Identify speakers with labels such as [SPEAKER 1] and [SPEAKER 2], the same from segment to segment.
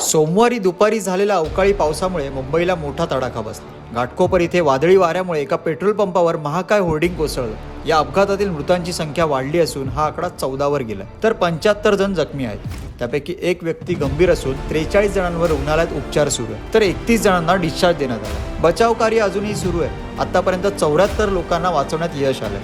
[SPEAKER 1] सोमवारी दुपारी झालेल्या अवकाळी पावसामुळे मुंबईला मोठा तडाखा बसला. घाटकोपर इथे वादळी वाऱ्यामुळे एका पेट्रोल पंपावर महाकाय होर्डिंग कोसळलं. या अपघातातील मृतांची संख्या वाढली असून हा आकडा 14 वर गेला. तर 75 जण जखमी आहेत. त्यापैकी एक व्यक्ती गंभीर असून 43 जणांवर रुग्णालयात उपचार सुरू आहे, तर 31 जणांना डिस्चार्ज देण्यात आला. बचाव कार्य अजूनही सुरू आहे. आतापर्यंत 74 लोकांना वाचवण्यात यश आलं.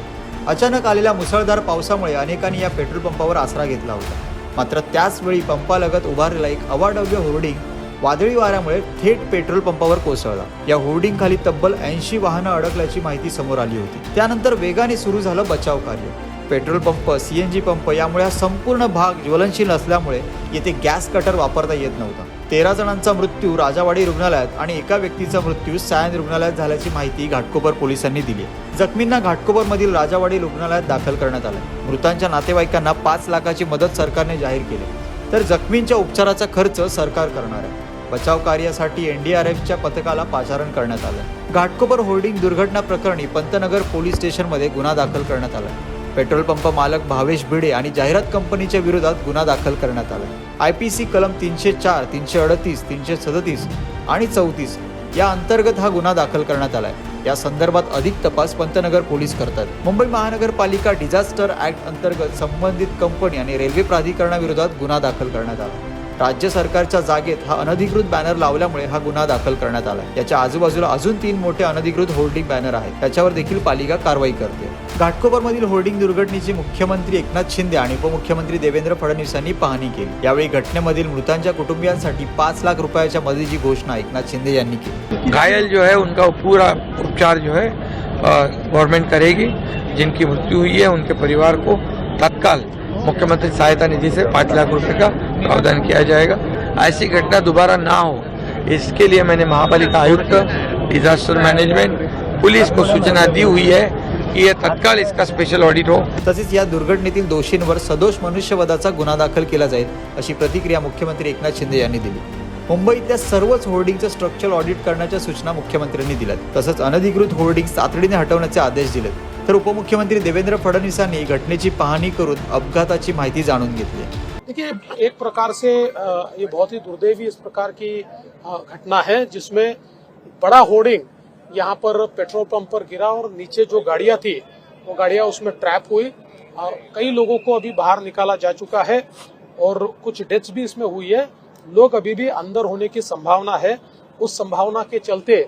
[SPEAKER 1] अचानक आलेल्या मुसळधार पावसामुळे अनेकांनी या पेट्रोल पंपावर आसरा घेतला होता. मात्र त्याच वेळी पंपालगत उभारलेला एक अवाढव्य होर्डिंग वादळी वाऱ्यामुळे थेट पेट्रोल पंपावर कोसळला. या होर्डिंग खाली तब्बल 80 वाहनं अडकल्याची माहिती समोर आली होती. त्यानंतर वेगाने सुरू झालं बचाव कार्य. पेट्रोल पंप, सीएनजी पंप यामुळे हा संपूर्ण भाग ज्वलनशील असल्यामुळे येथे गॅस कटर वापरता येत नव्हता. 13 जणांचा मृत्यू राजावाडी रुग्णालयात आणि एका व्यक्तीचा मृत्यू सायन रुग्णालयात झाल्याची माहिती घाटकोपर पोलिसांनी दिली. जखमींना घाटकोपरमधील राजावाडी रुग्णालयात दाखल करण्यात आलं. मृतांच्या नातेवाईकांना 5 लाखाची मदत सरकारने जाहीर केली, तर जखमींच्या उपचाराचा खर्च सरकार करणार आहे. बचाव कार्यासाठी एनडीआरएफच्या पथकाला पाचारण करण्यात आलं. घाटकोपर होर्डिंग दुर्घटना प्रकरणी पंतनगर पोलीस स्टेशनमध्ये गुन्हा दाखल करण्यात आला. पेट्रोल पंप मालक भावेश भिडे आणि जाहिरात कंपनीच्या विरोधात गुन्हा दाखल करण्यात आला. आयपीसी कलम 304, 338, 337 आणि 34 या अंतर्गत हा गुन्हा दाखल करण्यात आलाय. या संदर्भात अधिक तपास पंतनगर पोलीस करतात. मुंबई महानगरपालिका डिझास्टर ऍक्ट अंतर्गत संबंधित कंपनी आणि रेल्वे प्राधिकरणाविरोधात गुन्हा दाखल करण्यात आला. राज्य सरकारच्या जागेत हा अनधिकृत बॅनर लावल्यामुळे हा गुन्हा दाखल करण्यात आला. याच्या आजूबाजूला अजून 3 मोठे अनधिकृत होर्डिंग बॅनर आहेत. त्याच्यावर देखील पालिका कारवाई करते. घाटकोपरमधील होर्डिंग दुर्घटनेची मुख्यमंत्री एकनाथ शिंदे आणि उपमुख्यमंत्री देवेंद्र फडणवीस यांनी पाहणी केली. यावेळी घटनेमधील मृतांच्या कुटुंबियांसाठी 5 लाख रुपयाच्या मदतीची घोषणा एकनाथ शिंदे यांनी केली.
[SPEAKER 2] घायल जो है उनका पूरा उपचार जो है गवर्नमेंट करेगी. जिनकी मृत्यु हुई है उनके परिवार को तत्काल मुख्यमंत्री सहायता निधि से 5 लाख रुपए का प्रावधान किया जाएगा. ऐसी घटना दोबारा ना हो, इसके लिए मैंने महापालिका आयुक्त, डिजास्टर मैनेजमेंट, पुलिस को सूचना दी हुई है कि ये तत्काल इसका स्पेशल ऑडिट हो.
[SPEAKER 1] तसेच या दुर्घटनेतील दोषींवर सदोष मनुष्यवधाचा गुन्हा दाखल केला जाईल, अशी प्रतिक्रिया मुख्यमंत्री एकनाथ शिंदे यांनी दिली. मुंबईतल्या सर्वच होर्डिंगचं स्ट्रक्चरल ऑडिट करण्याच्या सूचना मुख्यमंत्र्यांनी दिल्यात. तसंच अनधिकृत होर्डिंग तातडीने हटवण्याचे आदेश दिलेत. तर उपमुख्यमंत्री देवेंद्र फडणवीसांनी घटनेची पाहणी करून अपघाताची माहिती जाणून घेतली.
[SPEAKER 3] देखिए, एक प्रकार से ये बहुत ही दुर्दैवी इस प्रकार की घटना है जिसमें बड़ा होर्डिंग यहाँ पर पेट्रोल पंप पर गिरा और नीचे जो गाड़ियां थी वो गाड़ियां उसमें ट्रैप हुई. कई लोगों को अभी बाहर निकाला जा चुका है और कुछ डेथ्स भी इसमें हुई है. लोग अभी भी अंदर होने की संभावना है. उस संभावना के चलते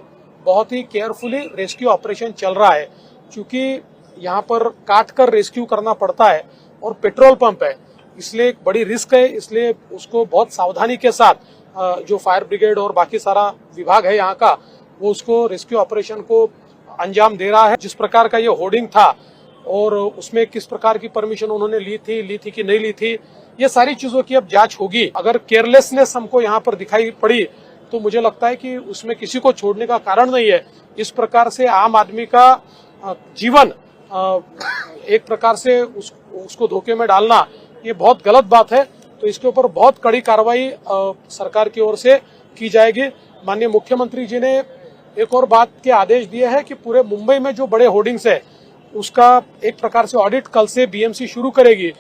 [SPEAKER 3] बहुत ही केयरफुली रेस्क्यू ऑपरेशन चल रहा है. क्योंकि यहाँ पर काट कर रेस्क्यू करना पड़ता है और पेट्रोल पंप है, इसलिए एक बड़ी रिस्क है. इसलिए उसको बहुत सावधानी के साथ जो फायर ब्रिगेड और बाकी सारा विभाग है यहाँ का, वो उसको रेस्क्यू ऑपरेशन को अंजाम दे रहा है. जिस प्रकार का ये होर्डिंग था और उसमें किस प्रकार की परमिशन उन्होंने ली थी कि नहीं ली थी, ये सारी चीजों की अब जांच होगी. अगर केयरलेसनेस हमको यहाँ पर दिखाई पड़ी तो मुझे लगता है कि उसमें किसी को छोड़ने का कारण नहीं है. इस प्रकार से आम आदमी का जीवन एक प्रकार से उसको धोखे में डालना ये बहुत गलत बात है. तो इसके ऊपर बहुत कड़ी कार्रवाई सरकार की ओर से की जाएगी. माननीय मुख्यमंत्री जी ने एक और बात के आदेश दिए हैं कि पूरे मुंबई में जो बड़े होर्डिंग्स है उसका एक प्रकार से ऑडिट कल से बीएमसी शुरू करेगी.